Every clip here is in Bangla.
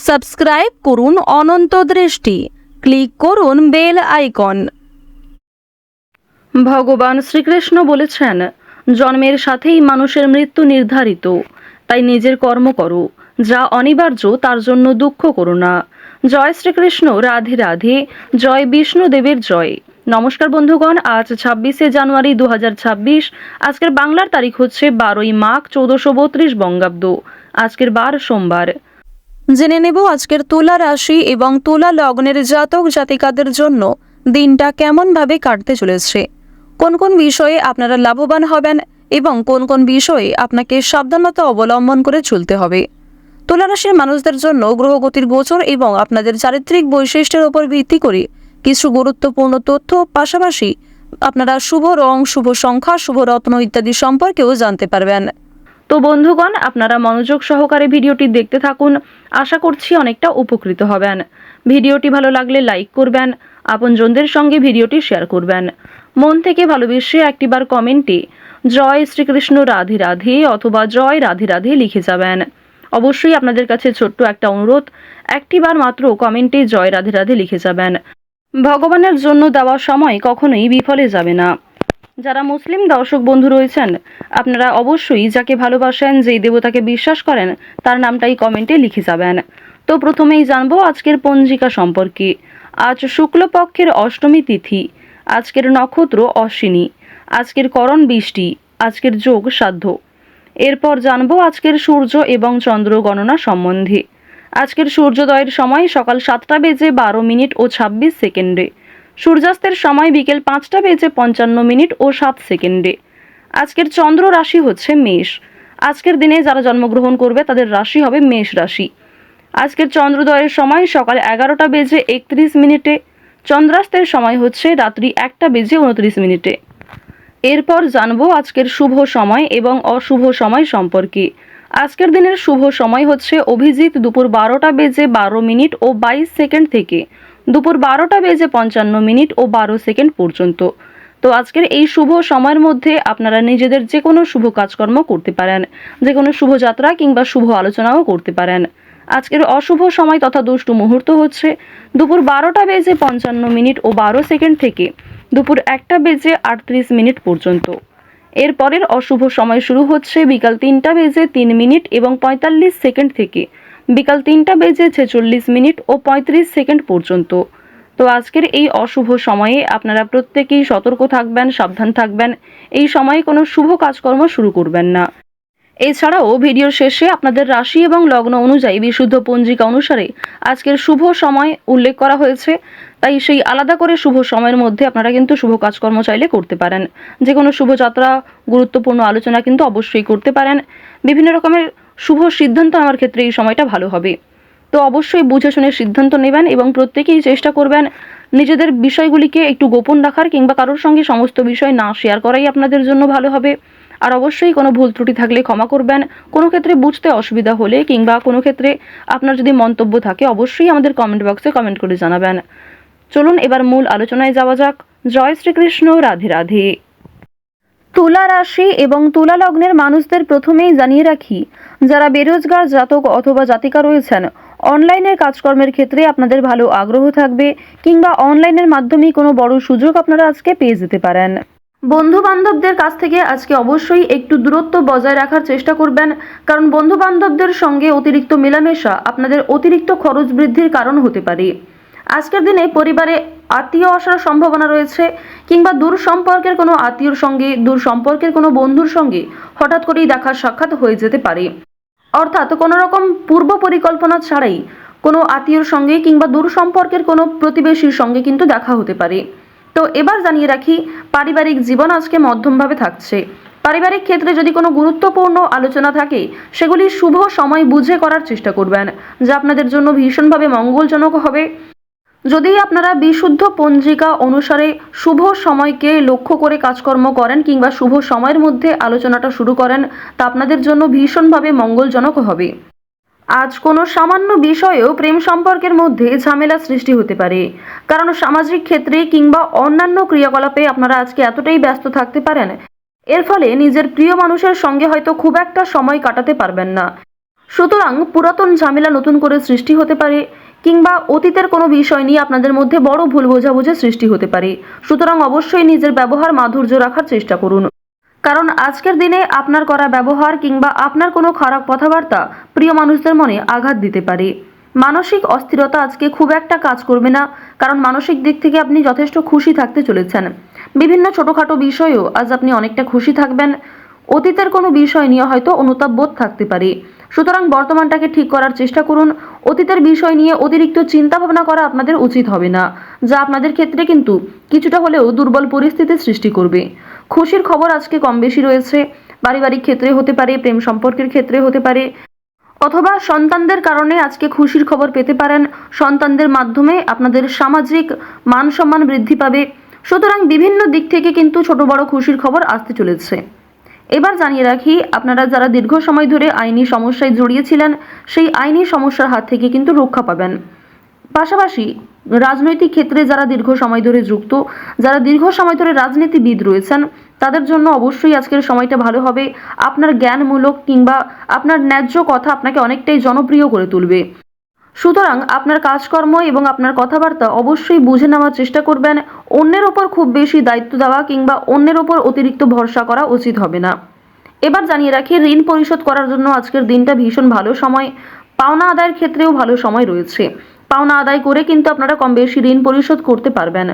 সাবস্ক্রাইব করুন অনন্ত দৃষ্টি, ক্লিক করুন বেল আইকন। ভগবান শ্রীকৃষ্ণ বলেছেন, জন্মের সাথেই মানুষের মৃত্যু নির্ধারিত, তাই নিজের কর্ম করো, যা অনিবার্য তার জন্য দুঃখ করো না। জয় শ্রীকৃষ্ণ, রাধে রাধে, জয় বিষ্ণুদেবের জয়। নমস্কার বন্ধুগণ, আজ 26শে জানুয়ারি 2026। আজকের বাংলার তারিখ হচ্ছে 12ই মাঘ 1432 বঙ্গাব্দ। আজকের বার সোমবার। জেনে নেব আজকের তুলা রাশি এবং তুলা লগ্নের জাতক জাতিকাদের জন্য দিনটা কেমনভাবে কাটতে চলেছে, কোন কোন বিষয়ে আপনারা লাভবান হবেন এবং কোন কোন বিষয়ে আপনাকে সাবধানতা অবলম্বন করে চলতে হবে। তুলা রাশির মানুষদের জন্য গ্রহগতির গোচর এবং আপনাদের চারিত্রিক বৈশিষ্ট্যের উপর ভিত্তি করে কিছু গুরুত্বপূর্ণ তথ্য, পাশাপাশি আপনারা শুভ রং, শুভ সংখ্যা, শুভ রত্ন ইত্যাদি সম্পর্কেও জানতে পারবেন। তো বন্ধুগণ, আপনারা মনোযোগ সহকারে ভিডিওটি দেখতে থাকুন। আশা করছি অনেকটা উপকৃত হবেন। ভিডিওটি ভালো লাগলে লাইক করবেন, আপনজনদের সঙ্গে ভিডিওটি শেয়ার করবেন। মন থেকে ভালোবেসে একটিবার কমেন্টে জয় শ্রীকৃষ্ণ রাধে রাধে অথবা জয় রাধে রাধে লিখে যাবেন। অবশ্যই আপনাদের কাছে ছোট্ট একটা অনুরোধ, একটিবার মাত্র কমেন্টে জয় রাধে রাধে লিখে যাবেন। ভগবানের জন্য দেওয়া সময় কখনোই বিফলে যাবে না। যারা মুসলিম দর্শক বন্ধু রয়েছেন, আপনারা অবশ্যই যাকে ভালোবাসেন, যেই দেবতাকে বিশ্বাস করেন, তার নামটাই কমেন্টে লিখে যাবেন। তো প্রথমেই জানবো আজকের পঞ্জিকা সম্পর্কে। আজ শুক্লপক্ষের অষ্টমী তিথি, আজকের নক্ষত্র অশ্বিনী, আজকের করণ বৃষ্টি, আজকের যোগ সাধ্য। এরপর জানবো আজকের সূর্য এবং চন্দ্র গণনা সম্বন্ধে। আজকের সূর্যোদয়ের সময় সকাল 7:12 ও 26 সেকেন্ডে, সূর্যাস্তের সময় বিকেল 5:55 ও 7 সেকেন্ডে। আজকের চন্দ্র রাশি হচ্ছে মেষ। আজকের দিনে যারা জন্মগ্রহণ করবে তাদের রাশি হবে মেষ রাশি। আজকের চন্দ্রোদয়ের সময় সকাল 11:31, চন্দ্রাস্তের সময় হচ্ছে রাত্রি 1:29। এরপর জানবো আজকের শুভ সময় এবং অশুভ সময় সম্পর্কে। আজকের দিনের শুভ সময় হচ্ছে অভিজিৎ দুপুর 12:12 ও 22 সেকেন্ড থেকে দুপুর 12:55 ও 12 সেকেন্ড পর্যন্ত। তো আজকের এই শুভ সময়ের মধ্যে আপনারা নিজেদের যে কোনো শুভ কাজকর্ম করতে পারেন, যে কোনো শুভযাত্রা কিংবা শুভ আলোচনাও করতে পারেন। আজকের অশুভ সময় তথা দুষ্টু মুহূর্ত হচ্ছে দুপুর 12:55 ও 12 সেকেন্ড থেকে দুপুর 1:38 পর্যন্ত। এরপরের অশুভ সময় শুরু হচ্ছে বিকাল 3:03 এবং 45 সেকেন্ড থেকে বিকাল 3:46 ও 35 সেকেন্ড পর্যন্ত। তো আজকের এই অশুভ সময়ে আপনারা প্রত্যেকেই সতর্ক থাকবেন, সাবধান থাকবেন। এই সময়ে কোনো শুভ কাজকর্ম শুরু করবেন না। এছাড়াও ভিডিওর শেষে আপনাদের রাশি এবং লগ্ন অনুযায়ী বিশুদ্ধ পঞ্জিকা অনুসারে আজকের শুভ সময় উল্লেখ করা হয়েছে, তাই সেই আলাদা করে শুভ সময়ের মধ্যে আপনারা কিন্তু শুভ কাজকর্ম চাইলে করতে পারেন। যে কোনো শুভযাত্রা, গুরুত্বপূর্ণ আলোচনা কিন্তু অবশ্যই করতে পারেন। বিভিন্ন রকমের শুভ সিদ্ধান্ত নেওয়ার ক্ষেত্রে এই সময়টা ভালো হবে। তো অবশ্যই বুঝে শুনে সিদ্ধান্ত নেবেন এবং প্রত্যেকেই চেষ্টা করবেন নিজেদের বিষয়গুলিকে একটু গোপন রাখার কিংবা কারোর সঙ্গে সমস্ত বিষয় না শেয়ার করাই আপনাদের জন্য ভালো হবে। আর অবশ্যই কোনো ভুল ত্রুটি থাকলে ক্ষমা করবেন। কোনো ক্ষেত্রে বুঝতে অসুবিধা হলে কিংবা কোনো ক্ষেত্রে আপনার যদি মন্তব্য থাকে অবশ্যই আমাদের কমেন্ট বক্সে কমেন্ট করে জানাবেন। চলুন এবার মূল আলোচনায় যাওয়া যাক। জয় শ্রীকৃষ্ণ, রাধে রাধে। তুলা রাশি এবং তুলা লগ্নের মানুষদের প্রথমেই জানিয়ে রাখি, যারা বেরোজগার জাতক অথবা জাতিকা রয়েছেন, অনলাইনের কাজকর্মের ক্ষেত্রে আপনাদের ভালো আগ্রহ থাকবে কিংবা অনলাইনের মাধ্যমে কোনো বড় সুযোগ আপনারা আজকে পেয়ে যেতে পারেন। বন্ধু বান্ধবদের কাছ থেকে আজকে অবশ্যই একটু দূরত্ব বজায় রাখার চেষ্টা করবেন, কারণ বন্ধু বান্ধবদের সঙ্গে অতিরিক্ত মেলামেশা আপনাদের অতিরিক্ত খরচ বৃদ্ধির কারণ হতে পারে। আজকের দিনে পরিবারে আত্মীয় আসার সম্ভাবনা রয়েছে কিংবা দূর সম্পর্কের কোনো আত্মীয়র সঙ্গে, দূর সম্পর্কের কোনো বন্ধুর সঙ্গে হঠাৎ করেই দেখা সাক্ষাৎ হয়ে যেতে পারে। অর্থাৎ কোনো রকম পূর্ব পরিকল্পনা ছাড়াই কোনো আত্মীয়র সঙ্গে কিংবা দূর সম্পর্কের কোনো প্রতিবেশীর সঙ্গে কিন্তু দেখা হতে পারে। তো এবার জানিয়ে রাখি, পারিবারিক জীবন আজকে মধ্যমভাবে থাকছে। পারিবারিক ক্ষেত্রে যদি কোনো গুরুত্বপূর্ণ আলোচনা থাকে, সেগুলি শুভ সময় বুঝে করার চেষ্টা করবেন, যা আপনাদের জন্য ভীষণভাবে মঙ্গলজনক হবে। যদি আপনারা বিশুদ্ধ পঞ্জিকা অনুসারে শুভ সময়কে লক্ষ্য করে কাজকর্ম করেন কিংবা শুভ সময়ের মধ্যে আলোচনাটা শুরু করেন, তা আপনাদের জন্য ভীষণভাবে মঙ্গলজনক হবে। আজ কোনো সামান্য বিষয়েও প্রেম সম্পর্কের মধ্যে ঝামেলা সৃষ্টি হতে পারে, কারণ সামাজিক ক্ষেত্রে কিংবা অন্যান্য ক্রিয়াকলাপে আপনারা আজকে এতটাই ব্যস্ত থাকতে পারেন, এর ফলে নিজের প্রিয় মানুষের সঙ্গে হয়তো খুব একটা সময় কাটাতে পারবেন না। সুতরাং পুরাতন ঝামেলা নতুন করে সৃষ্টি হতে পারে, কিংবা অতীতের কোনো বিষয় নিয়ে আপনাদের মধ্যে বড় ভুল বোঝাবুঝি সৃষ্টি হতে পারে। সুতরাং অবশ্যই নিজের ব্যবহার মাধুর্য রাখার চেষ্টা করুন, কারণ আজকের দিনে আপনার করা ব্যবহার কিংবা আপনার কোনো খারাপ কথাবার্তা প্রিয় মানুষদের মনে আঘাত দিতে পারে। মানসিক অস্থিরতা আজকে খুব একটা কাজ করবে না, কারণ মানসিক দিক থেকে আপনি যথেষ্ট খুশি থাকতে চলেছেন। বিভিন্ন ছোটোখাটো বিষয়েও আজ আপনি অনেকটা খুশি থাকবেন। অতীতের কোনো বিষয় নিয়ে হয়তো অনুতাপ বোধ থাকতে পারে। সুতরাং বর্তমানটাকে ঠিক করার চেষ্টা করুন। অতীতের বিষয় নিয়ে অতিরিক্ত চিন্তা ভাবনা করা আপনাদের উচিত হবে না, যা আপনাদের ক্ষেত্রে কিন্তু কিছুটা হলেও দুর্বল পরিস্থিতির সৃষ্টি করবে। খুশির খবর আজকে কম বেশি রয়েছে। পারিবারিক ক্ষেত্রে হতে পারে, প্রেম সম্পর্কের ক্ষেত্রে হতে পারে, অথবা সন্তানদের কারণে আজকে খুশির খবর পেতে পারেন। সন্তানদের মাধ্যমে আপনাদের সামাজিক মান সম্মান বৃদ্ধি পাবে। সুতরাং বিভিন্ন দিক থেকে কিন্তু ছোট বড় খুশির খবর আসতে চলেছে। এবার জানিয়ে রাখি, আপনারা যারা দীর্ঘ সময় ধরে আইনি সমস্যায় জড়িয়েছিলেন, সেই আইনি সমস্যার হাত থেকে কিন্তু রক্ষা পাবেন। পাশাপাশি রাজনৈতিক ক্ষেত্রে যারা দীর্ঘ সময় ধরে যুক্ত, যারা দীর্ঘ সময় ধরে রাজনীতিবিদ রয়েছেন, তাদের জন্য অবশ্যই আজকের সময়টা ভালো হবে। আপনার জ্ঞানমূলক কিংবা আপনার ন্যায্য কথা আপনাকে অনেকটাই জনপ্রিয় করে তুলবে। সুতরাং আপনার কাজকর্ম এবং আপনার কথাবার্তা অবশ্যই বুঝে নেওয়ার চেষ্টা করবেন। অন্যের ওপর খুব বেশি দায়িত্ব দেওয়া কিংবা অন্যের ওপর অতিরিক্ত ভরসা করা উচিত হবে না। এবার জানিয়ে রাখি, ঋণ পরিশোধ করার জন্য আজকের দিনটা ভীষণ ভালো সময়। পাওনা আদায়ের ক্ষেত্রেও ভালো সময় রয়েছে। পাওনা আদায় করে কিন্তু আপনারা কম বেশি ঋণ পরিশোধ করতে পারবেন।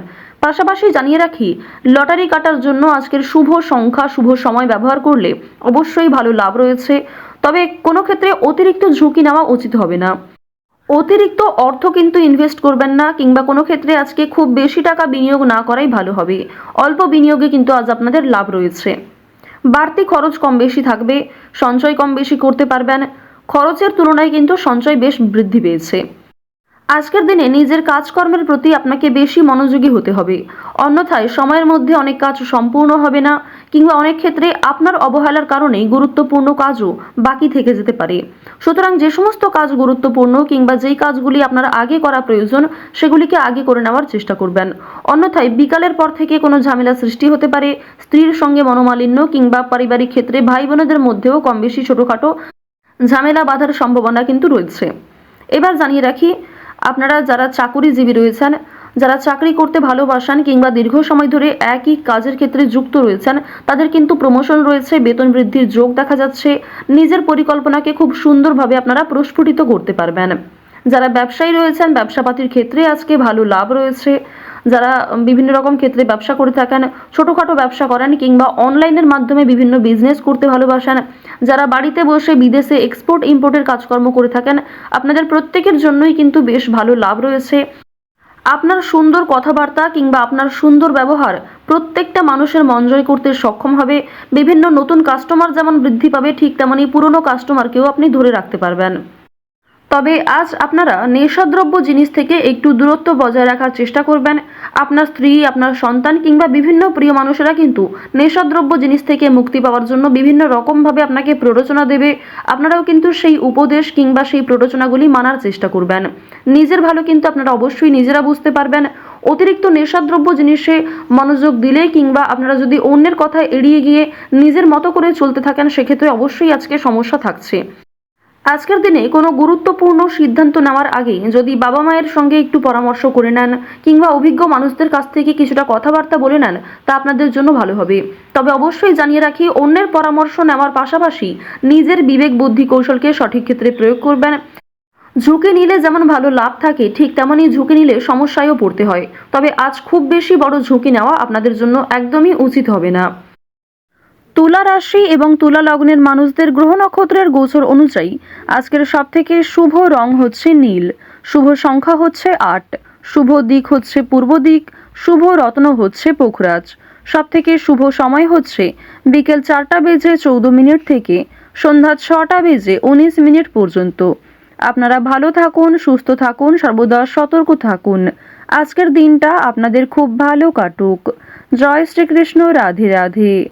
পাশাপাশি জানিয়ে রাখি, লটারি কাটার জন্য আজকের শুভ সংখ্যা, শুভ সময় ব্যবহার করলে অবশ্যই ভালো লাভ রয়েছে। তবে কোনো ক্ষেত্রে অতিরিক্ত ঝুঁকি নেওয়া উচিত হবে না। অতিরিক্ত অর্থ কিন্তু ইনভেস্ট করবেন না, কিংবা কোনো ক্ষেত্রে আজকে খুব বেশি টাকা বিনিয়োগ না করাই ভালো হবে। অল্প বিনিয়োগে কিন্তু আজ আপনাদের লাভ রয়েছে। বাড়তি খরচ কম বেশি থাকবে, সঞ্চয় কম বেশি করতে পারবেন। খরচের তুলনায় কিন্তু সঞ্চয় বেশ বৃদ্ধি পেয়েছে। আজকের দিনে নিজের কাজকর্মের প্রতি আপনাকে বেশি মনোযোগী হতে হবে, অন্যথায় সময়ের মধ্যে অনেক কাজ সম্পূর্ণ হবে না, কিংবা অনেক ক্ষেত্রে আপনার অবহেলার কারণে গুরুত্বপূর্ণ কাজও বাকি থেকে যেতে পারে। সুতরাং যে সমস্ত কাজ গুরুত্বপূর্ণ কিংবা যেই কাজগুলি আপনার আগে করা প্রয়োজন, সেগুলিকে আগে করে নেওয়ার চেষ্টা করবেন। অন্যথায় বিকালের পর থেকে কোনো ঝামেলা সৃষ্টি হতে পারে। স্ত্রীর সঙ্গে মনোমালিন্য কিংবা পারিবারিক ক্ষেত্রে ভাই বোনেদের মধ্যেও কম বেশি ছোটোখাটো ঝামেলা বাঁধার সম্ভাবনা কিন্তু রয়েছে। এবার জানিয়ে রাখি, আপনারা যারা চাকুরিজীবী রয়েছেন, যারা চাকরি করতে ভালোবাসেন কিংবা দীর্ঘ সময় ধরে একই কাজের ক্ষেত্রে যুক্ত রয়েছেন, তাদের কিন্তু প্রমোশন রয়েছে, বেতন বৃদ্ধির যোগ দেখা যাচ্ছে। নিজের পরিকল্পনাকে খুব সুন্দরভাবে আপনারা প্রস্ফুটিত করতে পারবেন। যারা ব্যবসায়ী রয়েছেন, ব্যবসাপাতির ক্ষেত্রে আজকে ভালো লাভ রয়েছে। যারা বিভিন্ন রকম ক্ষেত্রে ব্যবসা করে থাকেন, ছোটোখাটো ব্যবসা করেন কিংবা অনলাইনের মাধ্যমে বিভিন্ন বিজনেস করতে ভালোবাসেন, যারা বাড়িতে বসে বিদেশে এক্সপোর্ট ইম্পোর্টের কাজকর্ম করে থাকেন, আপনাদের প্রত্যেকের জন্যই কিন্তু বেশ ভালো লাভ রয়েছে। আপনার সুন্দর কথাবার্তা কিংবা আপনার সুন্দর ব্যবহার প্রত্যেকটা মানুষের মন জয় করতে সক্ষম হবে। বিভিন্ন নতুন কাস্টমার যেমন বৃদ্ধি পাবে, ঠিক তেমনি পুরনো কাস্টমারকেও আপনি ধরে রাখতে পারবেন। তবে আজ আপনারা নেশাদ্রব্য জিনিস থেকে একটু দূরত্ব বজায় রাখার চেষ্টা করবেন। আপনার স্ত্রী, আপনার সন্তান কিংবা বিভিন্ন প্রিয় মানুষেরা কিন্তু নেশাদ্রব্য জিনিস থেকে মুক্তি পাওয়ার জন্য বিভিন্ন রকমভাবে আপনাকে প্ররোচনা দেবে। আপনারাও কিন্তু সেই উপদেশ কিংবা সেই প্ররোচনাগুলি মানার চেষ্টা করবেন। নিজের ভালো কিন্তু আপনারা অবশ্যই নিজেরা বুঝতে পারবেন। অতিরিক্ত নেশাদ্রব্য জিনিসে মনোযোগ দিলে কিংবা আপনারা যদি অন্যের কথা এড়িয়ে গিয়ে নিজের মতো করে চলতে থাকেন, সেক্ষেত্রে অবশ্যই আজকে সমস্যা থাকছে। আজকের দিনে কোনো গুরুত্বপূর্ণ সিদ্ধান্ত নেওয়ার আগে যদি বাবা মায়ের সঙ্গে একটু পরামর্শ করে নেন কিংবা অভিজ্ঞ মানুষদের কাছ থেকে কিছুটা কথাবার্তা বলে নেন, তা আপনাদের জন্য ভালো হবে। তবে অবশ্যই জানিয়ে রাখি, অন্যের পরামর্শ নেওয়ার পাশাপাশি নিজের বিবেক বুদ্ধি কৌশলকে সঠিক ক্ষেত্রে প্রয়োগ করবেন। ঝুঁকি নিলে যেমন ভালো লাভ থাকে, ঠিক তেমনই ঝুঁকি নিলে সমস্যায়ও পড়তে হয়। তবে আজ খুব বেশি বড় ঝুঁকি নেওয়া আপনাদের জন্য একদমই উচিত হবে না। তুলা রাশি এবং তুলা লগ্নের মানুষদের গ্রহ নক্ষত্রের গোচর অনুযায়ী আজকের সবথেকে শুভ রং হচ্ছে নীল, শুভ সংখ্যা হচ্ছে ৮, শুভ দিক হচ্ছে পূর্ব দিক, শুভ রত্ন হচ্ছে পোখরাজ। সবথেকে শুভ সময় হচ্ছে বিকেল 4:14 থেকে সন্ধ্যা 6:19 পর্যন্ত। আপনারা ভালো থাকুন, সুস্থ থাকুন, সর্বদা সতর্ক থাকুন। আজকের দিনটা আপনাদের খুব ভালো কাটুক। জয় শ্রীকৃষ্ণ। রাধে রাধে।